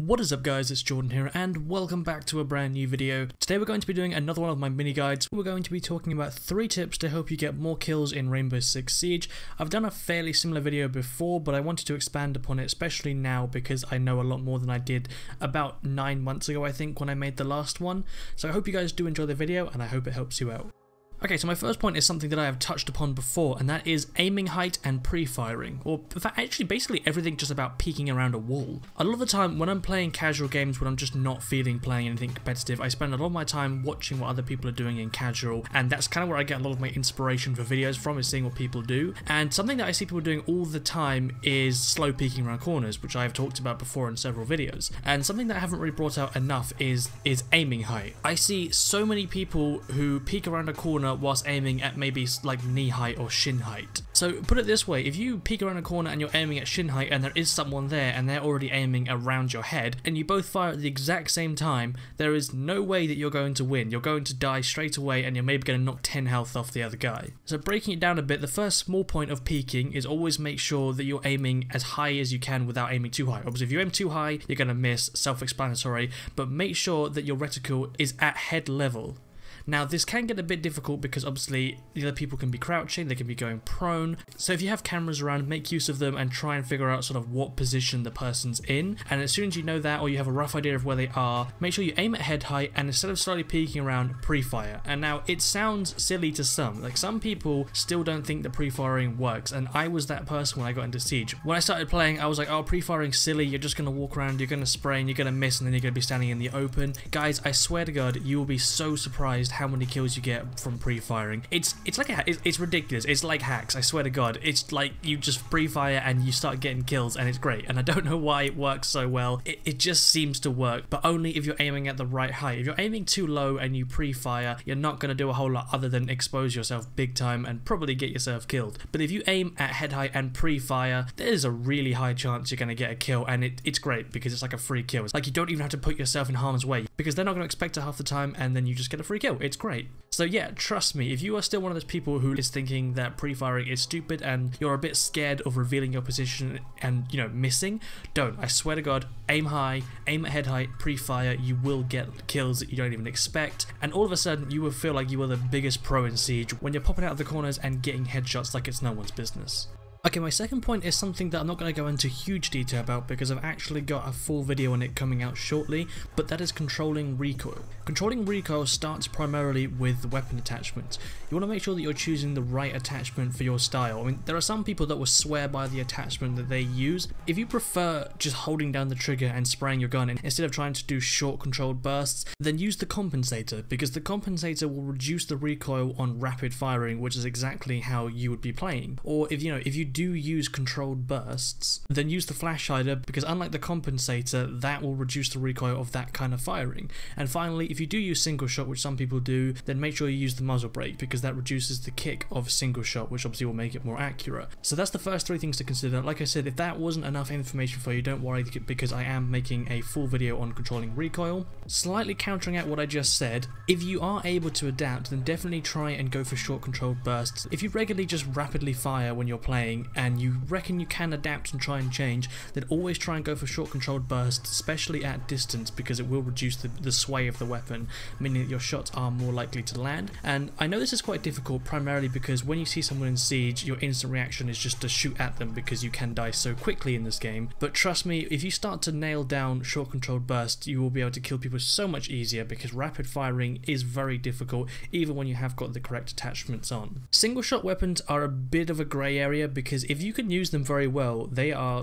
What is up guys, it's Jordan here and welcome back to a brand new video. Today we're going to be doing another one of my mini guides. We're going to be talking about 3 tips to help you get more kills in Rainbow Six Siege. I've done a fairly similar video before, but I wanted to expand upon it, especially now because I know a lot more than I did about 9 months ago, I think, when I made the last one. So I hope you guys do enjoy the video and I hope it helps you out. Okay, so my first point is something that I have touched upon before, and that is aiming height and pre-firing, or in fact, actually basically everything just about peeking around a wall. A lot of the time when I'm playing casual games, when I'm just not feeling playing anything competitive, I spend a lot of my time watching what other people are doing in casual, and that's kind of where I get a lot of my inspiration for videos from, is seeing what people do. And something that I see people doing all the time is slow peeking around corners, which I've talked about before in several videos. And something that I haven't really brought out enough is aiming height. I see so many people who peek around a corner whilst aiming at maybe like knee height or shin height. So put it this way, if you peek around a corner and you're aiming at shin height and there is someone there and they're already aiming around your head and you both fire at the exact same time, there is no way that you're going to win. You're going to die straight away and you're maybe going to knock 10 health off the other guy. So breaking it down a bit, the first small point of peeking is always make sure that you're aiming as high as you can without aiming too high. Obviously if you aim too high, you're going to miss, self-explanatory, but make sure that your reticle is at head level. Now this can get a bit difficult because obviously the other people can be crouching, they can be going prone, so if you have cameras around, make use of them and try and figure out sort of what position the person's in, and as soon as you know that or you have a rough idea of where they are, make sure you aim at head height and instead of slowly peeking around, pre-fire. And now it sounds silly to some, like some people still don't think that pre-firing works, and I was that person when I got into Siege. When I started playing I was like, oh, pre-firing's silly, you're just going to walk around, you're going to spray and you're going to miss and then you're going to be standing in the open. Guys, I swear to God, you will be so surprised how many kills you get from pre-firing. It's like it's ridiculous. It's like hacks. I swear to God. It's like you just pre-fire and you start getting kills and it's great. And I don't know why it works so well. It just seems to work, but only if you're aiming at the right height. If you're aiming too low and you pre-fire, you're not going to do a whole lot other than expose yourself big time and probably get yourself killed. But if you aim at head height and pre-fire, there's a really high chance you're going to get a kill, and it's great because it's like a free kill. It's like you don't even have to put yourself in harm's way because they're not going to expect it half the time, and then you just get a free kill. It's great. So yeah, trust me, if you are still one of those people who is thinking that pre-firing is stupid and you're a bit scared of revealing your position and, you know, missing, don't. I swear to God, aim high, aim at head height, pre-fire, you will get kills that you don't even expect, and all of a sudden you will feel like you are the biggest pro in Siege when you're popping out of the corners and getting headshots like it's no one's business. Okay, my second point is something that I'm not going to go into huge detail about because I've actually got a full video on it coming out shortly, but that is controlling recoil. Controlling recoil starts primarily with weapon attachments. You want to make sure that you're choosing the right attachment for your style. I mean, there are some people that will swear by the attachment that they use. If you prefer just holding down the trigger and spraying your gun instead of trying to do short controlled bursts, then use the compensator, because the compensator will reduce the recoil on rapid firing, which is exactly how you would be playing. Or if you do use controlled bursts, then use the flash hider, because unlike the compensator, that will reduce the recoil of that kind of firing. And finally, if you do use single shot, which some people do, then make sure you use the muzzle brake, because that reduces the kick of single shot, which obviously will make it more accurate. So that's the first 3 things to consider. Like I said, if that wasn't enough information for you, don't worry, because I am making a full video on controlling recoil. Slightly countering out what I just said, if you are able to adapt, then definitely try and go for short controlled bursts. If you regularly just rapidly fire when you're playing and you reckon you can adapt and try and change, then always try and go for short controlled bursts, especially at distance, because it will reduce the sway of the weapon, meaning that your shots are more likely to land. And I know this is quite difficult, primarily because when you see someone in Siege, your instant reaction is just to shoot at them because you can die so quickly in this game. But trust me, if you start to nail down short controlled bursts, you will be able to kill people so much easier, because rapid firing is very difficult even when you have got the correct attachments on. Single shot weapons are a bit of a grey area, because if you can use them very well,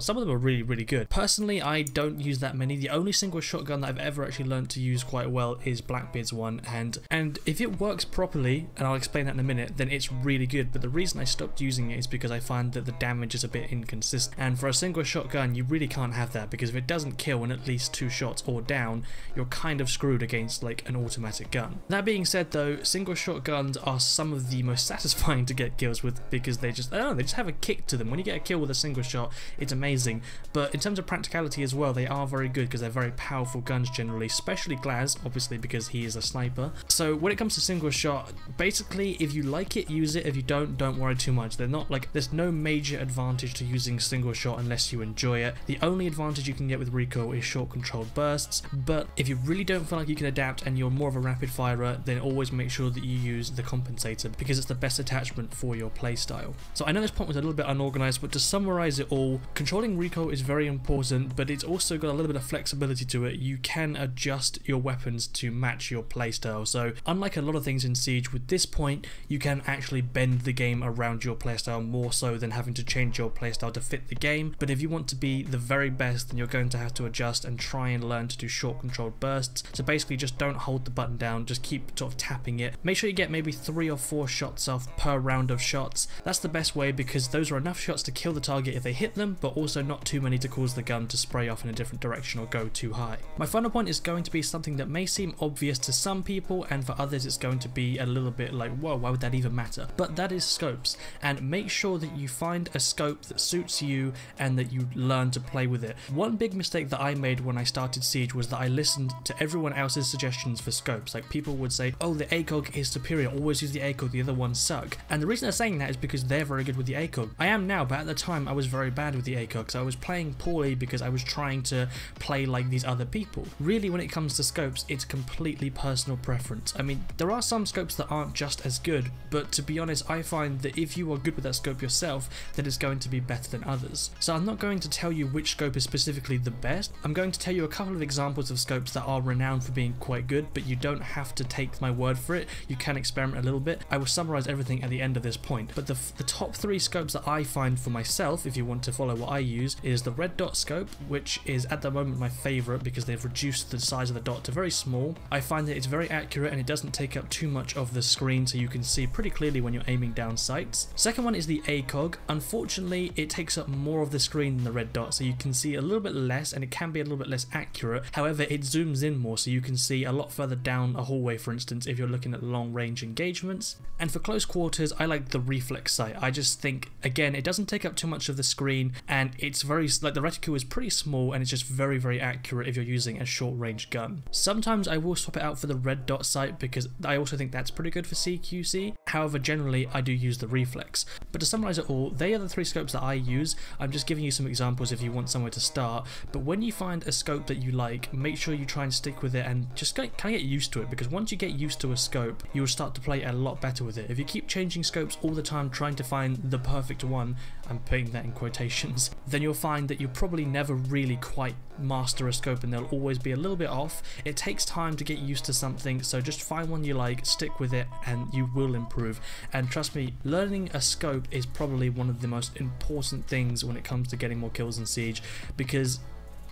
some of them are really, really good. Personally, I don't use that many. The only single shotgun that I've ever actually learned to use quite well is Blackbeard's one, and if it works properly, and I'll explain that in a minute, then it's really good. But the reason I stopped using it is because I find that the damage is a bit inconsistent, and for a single shotgun you really can't have that, because if it doesn't kill in at least 2 shots or down, you're kind of screwed against like an automatic gun. That being said though, single shotguns are some of the most satisfying to get kills with, because they just, I don't know, they just have a kick great to them. When you get a kill with a single shot, it's amazing, but in terms of practicality as well, they are very good because they're very powerful guns generally, especially Glaz, obviously because he is a sniper. So when it comes to single shot, basically if you like it, use it. If you don't worry too much. They're not like, there's no major advantage to using single shot unless you enjoy it. The only advantage you can get with recoil is short controlled bursts, but if you really don't feel like you can adapt and you're more of a rapid firer, then always make sure that you use the compensator because it's the best attachment for your playstyle. So I know this point was a little bit unorganized, but to summarize it all, controlling recoil is very important, but it's also got a little bit of flexibility to it. You can adjust your weapons to match your playstyle. So unlike a lot of things in Siege, with this point you can actually bend the game around your playstyle more so than having to change your playstyle to fit the game. But if you want to be the very best, then you're going to have to adjust and try and learn to do short controlled bursts. So basically just don't hold the button down, just keep sort of tapping it. Make sure you get maybe 3 or 4 shots off per round of shots. That's the best way because those are enough shots to kill the target if they hit them, but also not too many to cause the gun to spray off in a different direction or go too high. My final point is going to be something that may seem obvious to some people, and for others it's going to be a little bit like, whoa, why would that even matter? But that is scopes, and make sure that you find a scope that suits you and that you learn to play with it. One big mistake that I made when I started Siege was that I listened to everyone else's suggestions for scopes. Like people would say, oh, the ACOG is superior, always use the ACOG, the other ones suck. And the reason they're saying that is because they're very good with the ACOG. I am now, but at the time I was very bad with the ACOG, so I was playing poorly because I was trying to play like these other people. Really, when it comes to scopes, it's completely personal preference. I mean, there are some scopes that aren't just as good, but to be honest, I find that if you are good with that scope yourself, then it's going to be better than others. So I'm not going to tell you which scope is specifically the best. I'm going to tell you a couple of examples of scopes that are renowned for being quite good, but you don't have to take my word for it. You can experiment a little bit. I will summarize everything at the end of this point, but the top 3 scopes that I find for myself, if you want to follow what I use, is the red dot scope, which is at the moment my favorite because they've reduced the size of the dot to very small. I find that it's very accurate and it doesn't take up too much of the screen, so you can see pretty clearly when you're aiming down sights. Second one is the ACOG. Unfortunately, it takes up more of the screen than the red dot, so you can see a little bit less and it can be a little bit less accurate. However, it zooms in more, so you can see a lot further down a hallway, for instance, if you're looking at long range engagements. And for close quarters, I like the reflex sight. I just think, again, it doesn't take up too much of the screen and it's very, like, the reticule is pretty small and it's just very, very accurate if you're using a short range gun. Sometimes I will swap it out for the red dot sight because I also think that's pretty good for CQC. However, generally I do use the reflex. But to summarize it all, they are the 3 scopes that I use. I'm just giving you some examples if you want somewhere to start, but when you find a scope that you like, make sure you try and stick with it and just kind of get used to it, because once you get used to a scope, you will start to play a lot better with it. If you keep changing scopes all the time trying to find the perfect one, I'm putting that in quotations, then you'll find that you'll probably never really quite master a scope and they'll always be a little bit off. It takes time to get used to something, so just find one you like, stick with it, and you will improve. And trust me, learning a scope is probably one of the most important things when it comes to getting more kills in Siege, because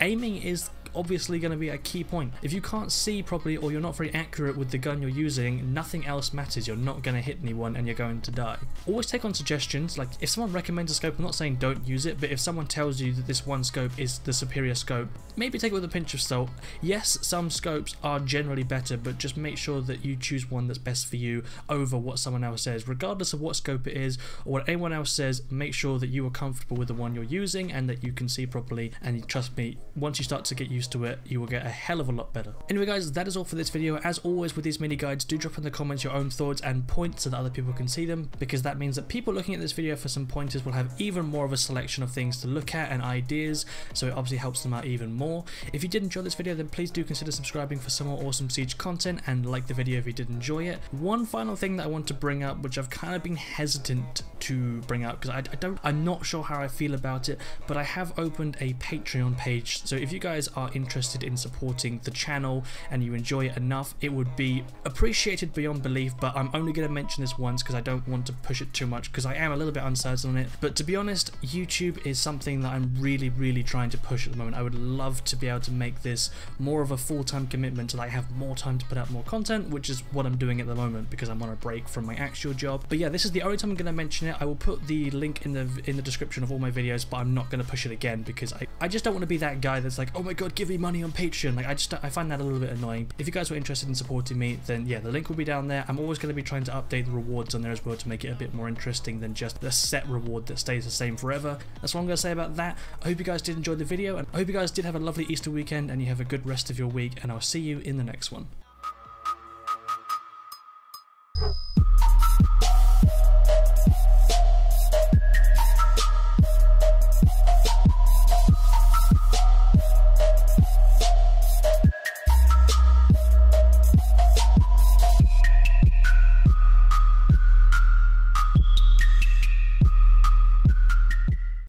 aiming is obviously going to be a key point. If you can't see properly or you're not very accurate with the gun you're using, nothing else matters. You're not going to hit anyone and you're going to die. Always take on suggestions. Like if someone recommends a scope, I'm not saying don't use it, but if someone tells you that this one scope is the superior scope, maybe take it with a pinch of salt. Yes, some scopes are generally better, but just make sure that you choose one that's best for you over what someone else says. Regardless of what scope it is or what anyone else says, make sure that you are comfortable with the one you're using and that you can see properly, and trust me, once you start to get used to it, you will get a hell of a lot better. Anyway guys, that is all for this video. As always with these mini guides, do drop in the comments your own thoughts and points so that other people can see them, because that means that people looking at this video for some pointers will have even more of a selection of things to look at and ideas, so it obviously helps them out even more. If you did enjoy this video, then please do consider subscribing for some more awesome Siege content, and like the video if you did enjoy it. One final thing that I want to bring up, which I've kind of been hesitant to bring up because I'm not sure how I feel about it, but I have opened a Patreon page, so if you guys are interested in supporting the channel and you enjoy it enough, it would be appreciated beyond belief. But I'm only going to mention this once because I don't want to push it too much, because I am a little bit uncertain on it. But to be honest, YouTube is something that I'm really trying to push at the moment. I would love to be able to make this more of a full-time commitment so that I have more time to put out more content, which is what I'm doing at the moment because I'm on a break from my actual job. But yeah, this is the only time I'm going to mention it. I will put the link in the description of all my videos, but I'm not going to push it again because I just don't want to be that guy that's like, oh my god, give me money on Patreon. Like, I find that a little bit annoying. If you guys were interested in supporting me, then yeah, the link will be down there. I'm always going to be trying to update the rewards on there as well to make it a bit more interesting than just a set reward that stays the same forever. That's all I'm going to say about that. I hope you guys did enjoy the video, and I hope you guys did have a lovely Easter weekend and you have a good rest of your week, and I'll see you in the next one.